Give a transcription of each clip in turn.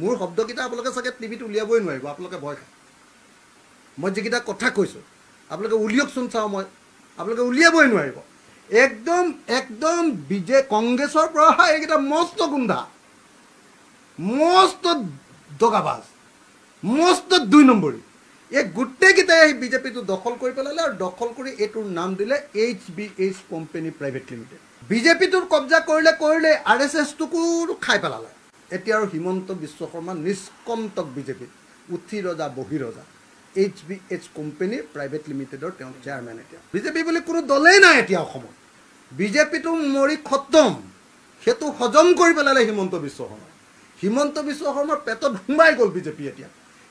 মোৰ শব্দকেইটা আপোনালোকে চাগে টিভিত উলিয়াবই নোৱাৰিব, আপোনালোকে ভয় খায়। মই যিকেইটা কথা কৈছোঁ আপোনালোকে উলিয়াওকচোন চাওঁ, আপোনালোকে উলিয়াবই নোৱাৰিব। একদম একদম কংগ্ৰেছৰ পৰা এইকেইটা মস্ত গুণ্ডা, মস্ত দগাবাজ, মস্ত 2 নম্বৰী। এই গোটেইকেইটাই আহি বিজেপিটো দখল কৰি পেলালে আৰু দখল কৰি এইটোৰ নাম দিলে HBH কোম্পানী প্ৰাইভেট লিমিটেড। বিজেপিটোৰ কব্জা কৰিলে RSSটোকো খাই পেলালে। এতিয়া আৰু হিমন্ত বিশ্ব শৰ্মা নিষ্কণ্টক বিজেপিত উঠি ৰজা বহি ৰজা। HBH কোম্পানী প্ৰাইভেট লিমিটেডৰ তেওঁ চেয়াৰমেন। এতিয়া বিজেপি বুলি কোনো দলেই নাই এতিয়া অসমত। বিজেপিটো মৰি খতম, সেইটো হজম কৰি পেলালে হিমন্ত বিশ্ব শৰ্মা। হিমন্ত বিশ্ব শৰ্মাৰ পেটত সোমাই গ'ল বিজেপি।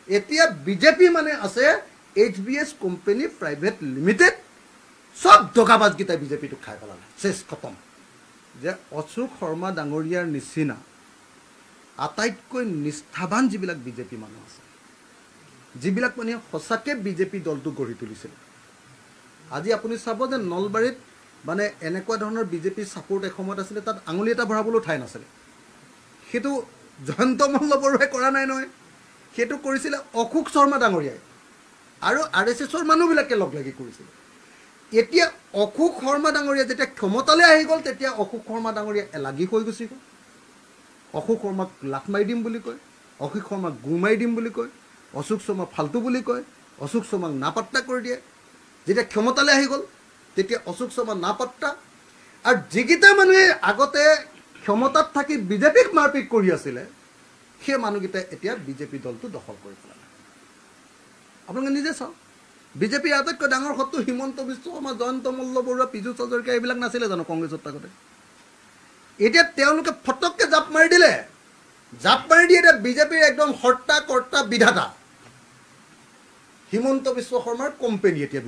এতিয়া বিজেপি মানে আছে HBH কোম্পানী প্ৰাইভেট লিমিটেড। সব দগাবাজকেইটাই বিজেপিটোক খাই পেলালে, শেষ খতম। যে অশোক শৰ্মা ডাঙৰীয়াৰ নিচিনা আটাইতকৈ নিষ্ঠাবান যিবিলাক বিজেপি মানুহ আছে, যিবিলাক মানুহে সঁচাকৈ বিজেপি দলটো গঢ়ি তুলিছিল। আজি আপুনি চাব যে নলবাৰীত মানে এনেকুৱা ধৰণৰ বিজেপিৰ ছাপোৰ্ট এসময়ত আছিলে, তাত আঙুলি এটা ভৰাবলৈ ঠাই নাছিলে। সেইটো জয়ন্ত মল্ল বৰুৱাই কৰা নাই নহয়, সেইটো কৰিছিলে অশোক শৰ্মা ডাঙৰীয়াই আৰু RSSৰ মানুহবিলাকে লগ লাগি কৰিছিলে। এতিয়া অশোক শৰ্মা ডাঙৰীয়া যেতিয়া ক্ষমতালৈ আহি গ'ল, তেতিয়া অশোক শৰ্মা ডাঙৰীয়া এলাগি হৈ গুচি গ'ল। অশোক শৰ্মাক লাখ মাৰি দিম বুলি কয়, অশোক শৰ্মাক গু মাৰি দিম বুলি কয়, অশোক শৰ্মা ফাল্টু বুলি কয়, অশোক শৰ্মাক নাপাত্তা কৰি দিয়ে। যেতিয়া ক্ষমতালৈ আহি গ'ল তেতিয়া অশোক শৰ্মা নাপাত্তা। আৰু যিকেইটা মানুহে আগতে ক্ষমতাত থাকি বিজেপিক মাৰপিট কৰি আছিলে, সেই মানুহকেইটাই এতিয়া বিজেপি দলটো দখল কৰি পেলালে। আপোনালোকে নিজে চাওক, বিজেপিৰ আটাইতকৈ ডাঙৰ শত্ৰু হিমন্ত বিশ্ব শৰ্মা, জয়ন্ত মল্ল বৰুৱা, পীযুষ হাজৰিকা এইবিলাক নাছিলে জানো কংগ্ৰেছত থাকোঁতে? এতিয়া তেওঁলোকে ফটককৈ জাপ মাৰি দিলে। জাপ মাৰি দিয়ে এতিয়া বিজেপিৰ একদম হৰ্তা কৰ্তা বিধাতা হিমন্ত বিশ্ব শৰ্মাৰ কোম্পানী। এতিয়া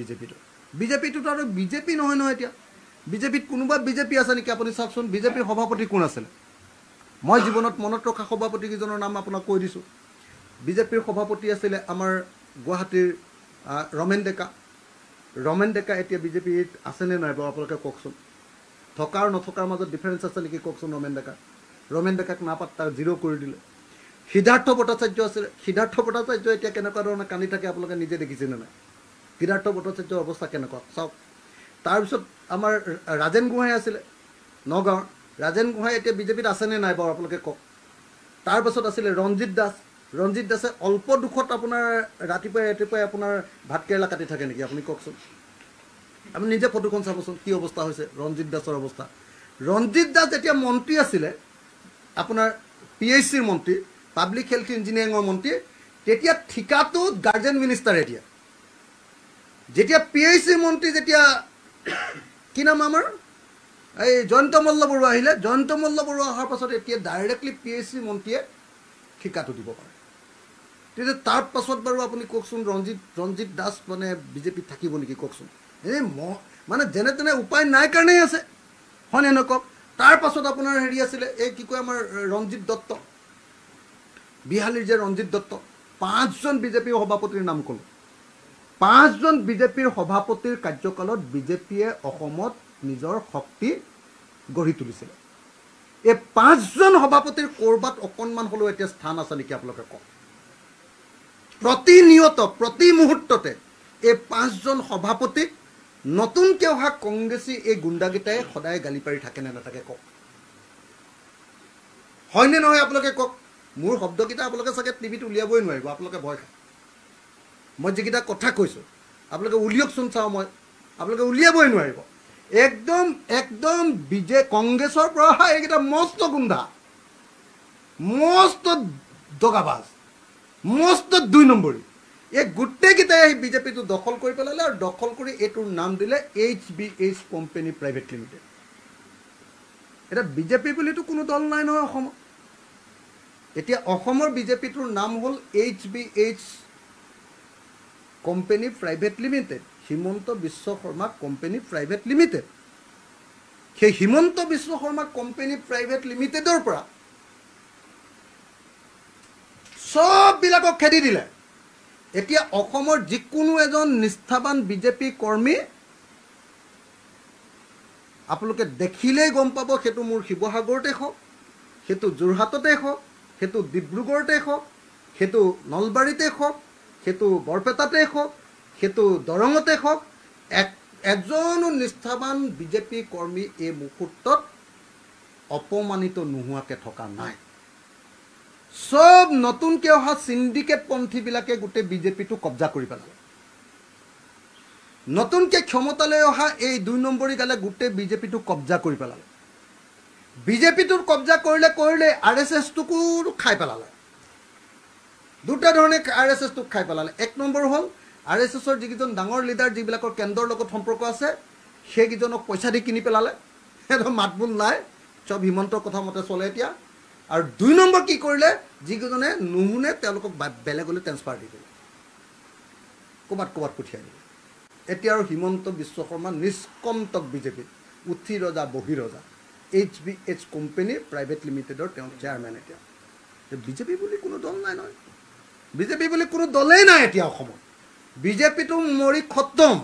বিজেপিটোতো আৰু বিজেপি নহয় নহয়। এতিয়া বিজেপিত কোনোবা বিজেপি আছে নেকি? আপুনি চাওকচোন, বিজেপিৰ সভাপতি কোন আছিলে? মই জীৱনত মনত ৰখা সভাপতিকেইজনৰ নাম আপোনাক কৈ দিছোঁ। বিজেপিৰ সভাপতি আছিলে আমাৰ গুৱাহাটীৰ ৰমেন ডেকা। ৰমেন ডেকা এতিয়া বিজেপিত আছেনে নাই বাৰু আপোনালোকে কওকচোন? থকা আৰু নথকাৰ মাজত ডিফাৰেঞ্চ আছে নেকি কওকচোন? ৰমেন ডেকাক নাপাত্তা, জিৰ' কৰি দিলে। সিদ্ধাৰ্থ ভট্টাচাৰ্য আছিলে। সিদ্ধাৰ্থ ভট্টাচাৰ্য এতিয়া কেনেকুৱা ধৰণে কান্দি থাকে আপোনালোকে নিজে দেখিছেনে নাই? সিদ্ধাৰ্থ ভট্টাচাৰ্যৰ অৱস্থা কেনেকুৱা চাওক। তাৰপিছত আমাৰ ৰাজেন গোহাঁই আছিলে নগাঁৱৰ। ৰাজেন গোহাঁই এতিয়া বিজেপিত আছেনে নাই বাৰু আপোনালোকে কওক? তাৰপাছত আছিলে ৰঞ্জিত দাস। ৰঞ্জিত দাসে অল্প দুখত আপোনাৰ ৰাতিপুৱাই আপোনাৰ ভাতকেৰেলা কাটি থাকে নেকি আপুনি কওকচোন? আপুনি নিজে ফটোখন চাবচোন কি অৱস্থা হৈছে ৰঞ্জিত দাসৰ অৱস্থা। ৰঞ্জিত দাস যেতিয়া মন্ত্ৰী আছিলে, আপোনাৰ PHCৰ মন্ত্ৰী, পাব্লিক হেল্থ ইঞ্জিনিয়াৰিঙৰ মন্ত্ৰী, তেতিয়া ঠিকাটো গাৰ্জেন মিনিষ্টাৰ। যেতিয়া PHCৰ মন্ত্ৰী, যেতিয়া কি নাম আমাৰ এই জয়ন্ত মল্ল বৰুৱা আহিলে, জয়ন্ত মল্ল বৰুৱা অহাৰ পাছত এতিয়া ডাইৰেক্টলি PHCৰ মন্ত্ৰীয়ে ঠিকাটো দিব পাৰে। তেতিয়া তাৰ পাছত বাৰু আপুনি কওকচোন ৰঞ্জিত দাস মানে বিজেপিত থাকিব নেকি কওকচোন? এই মানে যেনে তেনে উপায় নাই কাৰণেই আছে, হয়নে নকওক? তাৰ পাছত আপোনাৰ হেৰি আছিলে এই কি কয় আমাৰ ৰঞ্জিত দত্ত, বিহালীৰ যে ৰঞ্জিত দত্ত। 5জন বিজেপিৰ সভাপতিৰ নাম ক'লোঁ। 5জন বিজেপিৰ সভাপতিৰ কাৰ্যকালত বিজেপিয়ে অসমত নিজৰ শক্তি গঢ়ি তুলিছিলে। এই 5জন সভাপতিৰ ক'ৰবাত অকণমান হ'লেও এতিয়া স্থান আছে নেকি আপোনালোকে কওক? প্ৰতিনিয়ত প্ৰতি মুহূৰ্ততে এই 5জন সভাপতিক নতুনকৈ অহা কংগ্ৰেছী এই গুণ্ডাকেইটাই সদায় গালি পাৰি থাকে নে নাথাকে কওক? হয়নে নহয় আপোনালোকে কওক? মোৰ শব্দকেইটা আপোনালোকে চাগে টিভিত উলিয়াবই নোৱাৰিব, আপোনালোকে ভয় খায়। মই যিকেইটা কথা কৈছোঁ আপোনালোকে উলিয়াওকচোন চাওঁ, আপোনালোকে উলিয়াবই নোৱাৰিব। একদম একদম কংগ্ৰেছৰ পৰা এইকেইটা মস্ত গুণ্ডা, মস্ত দগাবাজ, মস্ত 2 নম্বৰী। এই গোটেইকেইটাই আহি বিজেপিটো দখল কৰি পেলালে আৰু দখল কৰি এইটোৰ নাম দিলে HBH কোম্পানী প্ৰাইভেট লিমিটেড। এতিয়া বিজেপি বুলিতো কোনো দল নাই নহয় অসমত। এতিয়া অসমৰ বিজেপিটোৰ নাম হ'ল HBH company private limited, Himanta Biswa Sarma company private limited. সেই হিমন্ত বিশ্ব শৰ্মা কোম্পানী প্ৰাইভেট লিমিটেডৰ পৰা সববিলাকক খেদি দিলে। এতিয়া অসমৰ যিকোনো এজন নিষ্ঠাবান বিজেপি কৰ্মী আপোনালোকে দেখিলেই গম পাব, সেইটো মোৰ শিৱসাগৰতে হওক, সেইটো যোৰহাটতে হওক, সেইটো ডিব্ৰুগড়তে হওক, সেইটো নলবাৰীতে হওক, সেইটো বৰপেটাতে হওক, সেইটো দৰঙতে হওক, এজনো নিষ্ঠাবান বিজেপি কৰ্মী এই মুহূৰ্তত অপমানিত নোহোৱাকৈ থকা নাই। সব নতুনকৈ অহা চিণ্ডিকেটপন্থীবিলাকে গোটেই বিজেপিটো কব্জা কৰি পেলালে। নতুনকৈ ক্ষমতালৈ অহা এই 2 নম্বৰী গালে গোটেই বিজেপিটো কব্জা কৰি পেলালে। বিজেপিটোৰ কব্জা কৰিলে RSSটোকো খাই পেলালে। দুটা ধৰণে RSSটোক খাই পেলালে। 1 নম্বৰ হ'ল RSSৰ যিকেইজন ডাঙৰ লিডাৰ, যিবিলাকৰ কেন্দ্ৰৰ লগত সম্পৰ্ক আছে, সেইকেইজনক পইচা দি কিনি পেলালে। সেইটো মাতবোল নাই, চব হিমন্তৰ কথা মতে চলে এতিয়া। আৰু 2 নম্বৰ কি কৰিলে, যিকেইজনে নুশুনে তেওঁলোকক বেলেগলৈ ট্ৰেন্সফাৰ দি দিলে, ক'ৰবাত পঠিয়াই দিলে। এতিয়া আৰু হিমন্ত বিশ্ব শৰ্মা নিষ্কণ্টক বিজেপিত উঠি ৰজা বহি ৰজা। HBH কোম্পানী প্ৰাইভেট লিমিটেডৰ তেওঁ চেয়াৰমেন। এতিয়া বিজেপি বুলি কোনো দল নাই নহয়, বিজেপি বুলি কোনো দলেই নাই এতিয়া অসমত। বিজেপিটো মৰি খতম,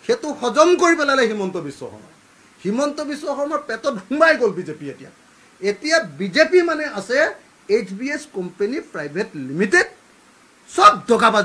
সেইটো হজম কৰি পেলালে হিমন্ত বিশ্ব শৰ্মা। হিমন্ত বিশ্ব শৰ্মাৰ পেটত সোমাই গ'ল বিজেপি। এতিয়া বিজেপি মানে আছে HBH কোম্পানী প্ৰাইভেট লিমিটেড, চব দগাবাজ।